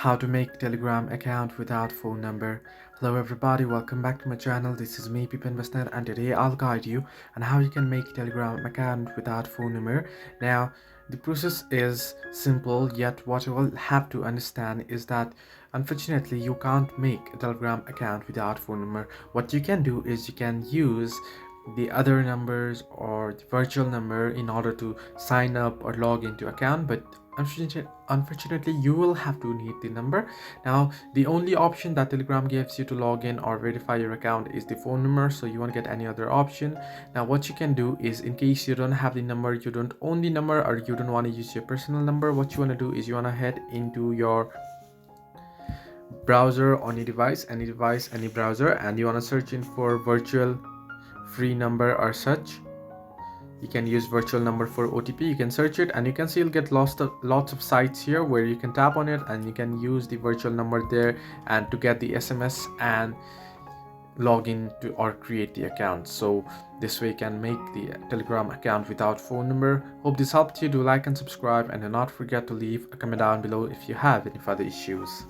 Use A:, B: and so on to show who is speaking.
A: How to make Telegram account without phone number. Hello everybody, welcome back to my channel. This is me Pip Investment, and today I'll guide you on how you can make Telegram account without phone number. Now the process is simple, yet what you will have to understand is that unfortunately you can't make a Telegram account without phone number. What you can do is you can use the other numbers or the virtual number in order to sign up or log into account, but unfortunately you will have to need the number. Now the only option that Telegram gives you to log in or verify your account is the phone number, so you won't get any other option. Now what you can do is, in case you don't have the number, you don't own the number, or you don't want to use your personal number, what you want to do is you want to head into your browser on your device, any browser, and you want to search in for virtual free number or such. You can use virtual number for OTP. You can search it and you can see you'll get lots of sites here where you can tap on it and you can use the virtual number there and to get the SMS and log in to or create the account. So this way you can make the Telegram account without phone number. Hope this helped you. Do like and subscribe, and do not forget to leave a comment down below if you have any further issues.